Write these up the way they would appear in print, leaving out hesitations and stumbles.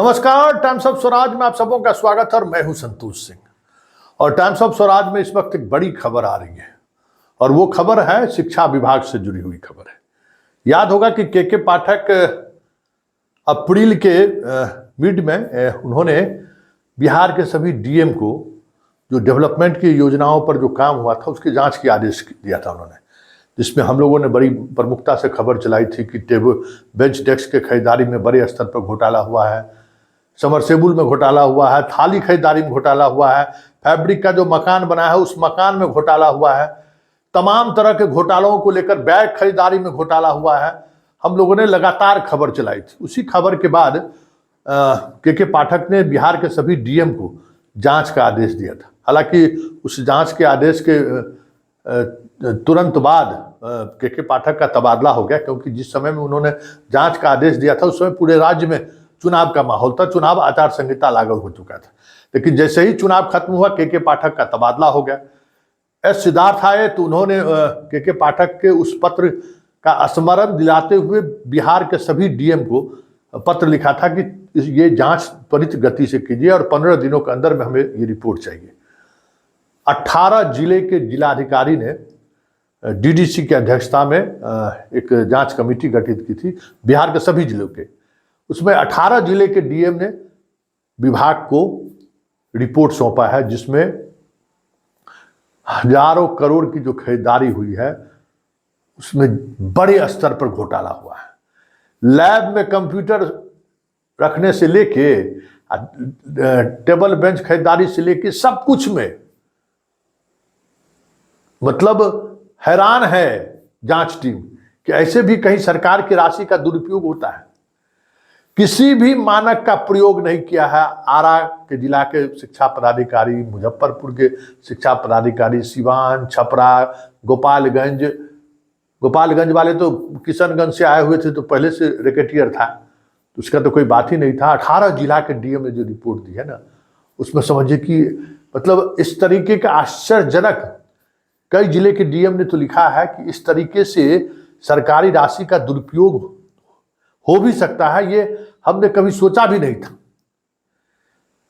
नमस्कार, times of Swaraj में आप सबों का स्वागत है और मैं हूं संतोष सिंह। और टाइम्स ऑफ स्वराज में इस वक्त एक बड़ी खबर आ रही है और वो खबर है शिक्षा विभाग से जुड़ी हुई खबर है। याद होगा कि के पाठक अप्रैल के मिड में उन्होंने बिहार के सभी डीएम को जो डेवलपमेंट की योजनाओं पर जो काम हुआ था उसकी जांच की आदेश दिया था उन्होंने, जिसमें हम लोगों ने बड़ी प्रमुखता से खबर चलाई थी कि टेबल बेंच डेस्क के खरीदारी में बड़े स्तर पर घोटाला हुआ है, समरसेबुल में घोटाला हुआ है, थाली खरीदारी में घोटाला हुआ है, फैब्रिक का जो मकान बना है उस मकान में घोटाला हुआ है, तमाम तरह के घोटालों को लेकर बैग खरीदारी में घोटाला हुआ है। हम लोगों ने लगातार खबर चलाई थी। उसी खबर के बाद के पाठक ने बिहार के सभी डीएम को जांच का आदेश दिया था। हालांकि उस जांच के आदेश के तुरंत बाद के पाठक का तबादला हो गया, क्योंकि जिस समय में उन्होंने जांच का आदेश दिया था उस समय पूरे राज्य में चुनाव का माहौल था, चुनाव आचार संहिता लागू हो चुका था। लेकिन जैसे ही चुनाव खत्म हुआ के पाठक का तबादला हो गया। एस सिद्धार्थ आए तो उन्होंने के पाठक के उस पत्र का स्मरण दिलाते हुए बिहार के सभी डीएम को पत्र लिखा था कि ये जांच त्वरित गति से कीजिए और 15 दिनों के अंदर में हमें ये रिपोर्ट चाहिए। 18 जिले के जिलाधिकारी ने डीडीसी की अध्यक्षता में एक जांच कमेटी गठित की थी बिहार के सभी जिलों के। उसमें 18 जिले के डीएम ने विभाग को रिपोर्ट सौंपा है, जिसमें हजारों करोड़ की जो खरीदारी हुई है उसमें बड़े स्तर पर घोटाला हुआ है। लैब में कंप्यूटर रखने से लेके टेबल बेंच खरीदारी से लेके सब कुछ में, मतलब हैरान है जांच टीम कि ऐसे भी कहीं सरकार की राशि का दुरुपयोग होता है। किसी भी मानक का प्रयोग नहीं किया है। आरा के जिला के शिक्षा पदाधिकारी, मुजफ्फरपुर के शिक्षा पदाधिकारी, सिवान, छपरा, गोपालगंज वाले तो किशनगंज से आए हुए थे तो पहले से रेकेटियर था, तो उसका तो कोई बात ही नहीं था। 18 जिला के डीएम ने जो रिपोर्ट दी है ना, उसमें समझिए कि मतलब इस तरीके का आश्चर्यजनक, कई जिले के डीएम ने तो लिखा है कि इस तरीके से सरकारी राशि का दुरुपयोग हो भी सकता है, ये हमने कभी सोचा भी नहीं था।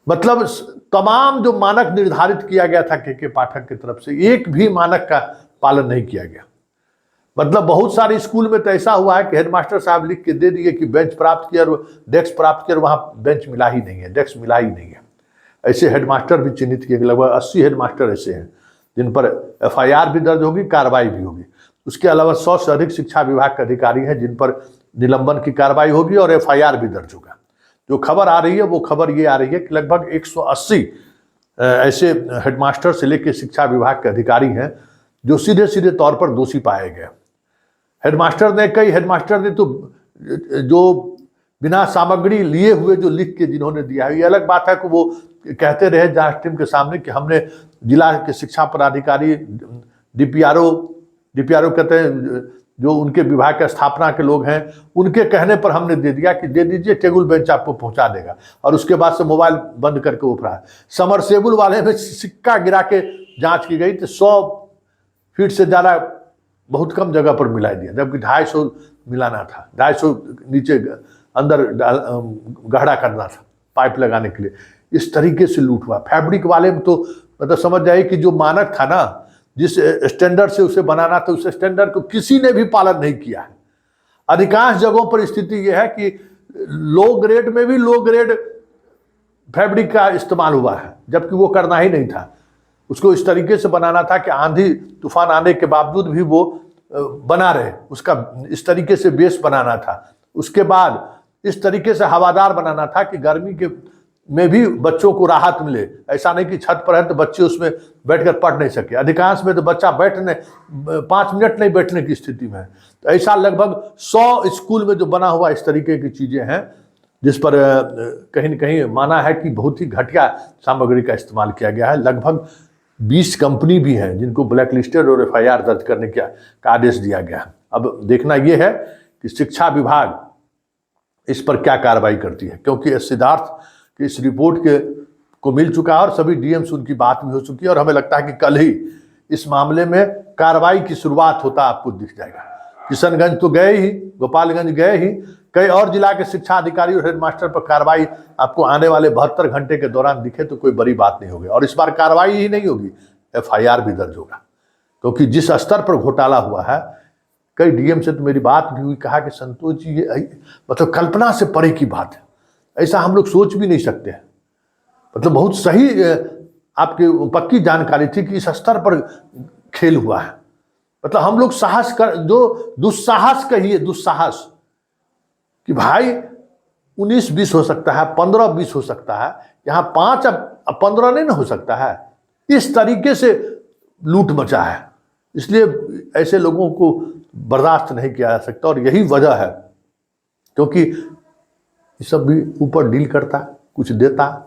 मतलब तमाम जो मानक निर्धारित किया गया था के पाठक की तरफ से, एक भी मानक का पालन नहीं किया गया। मतलब बहुत सारे स्कूल में तो ऐसा हुआ है कि हेडमास्टर साहब लिख के दे दिए कि बेंच प्राप्त किया और डेस्क प्राप्त किया, वहां बेंच मिला ही नहीं है, डेस्क मिला ही नहीं है। ऐसे हेडमास्टर भी चिन्हित किए गए, लगभग 80 हेडमास्टर ऐसे हैं जिन पर एफआईआर भी दर्ज होगी, कार्रवाई भी होगी। उसके अलावा 100 से अधिक शिक्षा विभाग के अधिकारी हैं जिन पर निलंबन की कार्रवाई होगी और एफआईआर भी दर्ज होगा। जो खबर आ रही है वो खबर ये आ रही है कि लगभग 180 ऐसे हेडमास्टर से लेकर शिक्षा विभाग के अधिकारी हैं जो सीधे सीधे तौर पर दोषी पाए गए। कई हेडमास्टर ने तो जो बिना सामग्री लिए हुए जो लिख के जिन्होंने दिया है, ये अलग बात है कि वो कहते रहे जांच टीम के सामने कि हमने जिला के शिक्षा पदाधिकारी, डीपीआरओ कहते हैं जो उनके विभाग के स्थापना के लोग हैं, उनके कहने पर हमने दे दिया कि दे दीजिए, टेबल बेंच आपको पहुंचा देगा। और उसके बाद से मोबाइल बंद करके वो फरा। समरसेबुल वाले में सिक्का गिरा के जांच की गई तो 100 फीट से ज़्यादा बहुत कम जगह पर मिला दिया, जबकि 250 मिलाना था। 250 नीचे अंदर गहरा करना था पाइप लगाने के लिए। इस तरीके से लूट हुआ। फैब्रिक वाले में तो मतलब समझ जाए कि जो मानक था ना, जिस स्टैंडर्ड से उसे बनाना था, उस स्टैंडर्ड को किसी ने भी पालन नहीं किया है। अधिकांश जगहों पर स्थिति यह है कि लो ग्रेड में भी लो ग्रेड फैब्रिक का इस्तेमाल हुआ है, जबकि वो करना ही नहीं था। उसको इस तरीके से बनाना था कि आंधी तूफान आने के बावजूद भी वो बना रहे, उसका इस तरीके से बेस बनाना था। उसके बाद इस तरीके से हवादार बनाना था कि गर्मी के में भी बच्चों को राहत मिले। ऐसा नहीं कि छत पर है तो बच्चे उसमें बैठकर पढ़ नहीं सके। अधिकांश में तो बच्चा 5 मिनट नहीं बैठने की स्थिति में है। तो ऐसा लगभग 100 स्कूल में जो बना हुआ इस तरीके की चीज़ें हैं, जिस पर कहीं न कहीं माना है कि बहुत ही घटिया सामग्री का इस्तेमाल किया गया है। लगभग 20 कंपनी भी हैं जिनको ब्लैक लिस्टेड और एफआईआर दर्ज करने का आदेश दिया गया है। अब देखना यह है कि शिक्षा विभाग इस पर क्या कार्रवाई करती है, क्योंकि सिद्धार्थ की इस रिपोर्ट को मिल चुका है और सभी डीएम से उनकी बात भी हो चुकी है। और हमें लगता है कि कल ही इस मामले में कार्रवाई की शुरुआत होता आपको दिख जाएगा। किशनगंज तो गए ही, गोपालगंज गए ही, कई और जिला के शिक्षा अधिकारी और हेडमास्टर पर कार्रवाई आपको आने वाले 72 घंटे के दौरान दिखे तो कोई बड़ी बात नहीं होगी। और इस बार कार्रवाई ही नहीं होगी, FIR भी दर्ज होगा, क्योंकि जिस स्तर पर घोटाला हुआ है, कई डीएम से तो मेरी बात भी हुई, कहा कि संतोष जी ये मतलब कल्पना से परे की बात है, ऐसा हम लोग सोच भी नहीं सकते हैं। मतलब बहुत सही आपकी पक्की जानकारी थी कि इस स्तर पर खेल हुआ है। मतलब हम लोग साहस कर, जो दुस्साहस कहिए, दुस्साहस कि भाई 19-20 हो सकता है, 15-20 हो सकता है, यहाँ 5 अब 15 नहीं ना हो सकता है। इस तरीके से लूट मचा है, इसलिए ऐसे लोगों को बर्दाश्त नहीं किया जा सकता। और यही वजह है क्योंकि ये सब भी ऊपर डील करता, कुछ देता,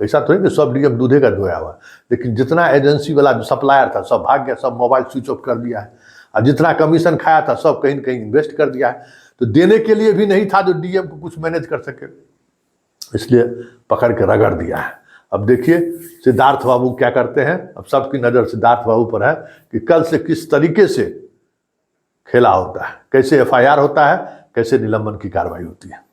ऐसा तो नहीं कि सब डीएम दूधे का धोया हुआ, लेकिन जितना एजेंसी वाला जो सप्लायर था सब भाग गया, सब मोबाइल स्विच ऑफ कर दिया है, और जितना कमीशन खाया था सब कहीं न कहीं इन्वेस्ट कर दिया है। तो देने के लिए भी नहीं था जो डीएम को कुछ मैनेज कर सके, इसलिए पकड़ के रगड़ दिया है। अब देखिए सिद्धार्थ बाबू क्या करते हैं। अब सबकी नज़र सिद्धार्थ बाबू पर है कि कल से किस तरीके से खेला होता है, कैसे FIR होता है, कैसे निलंबन की कार्रवाई होती है।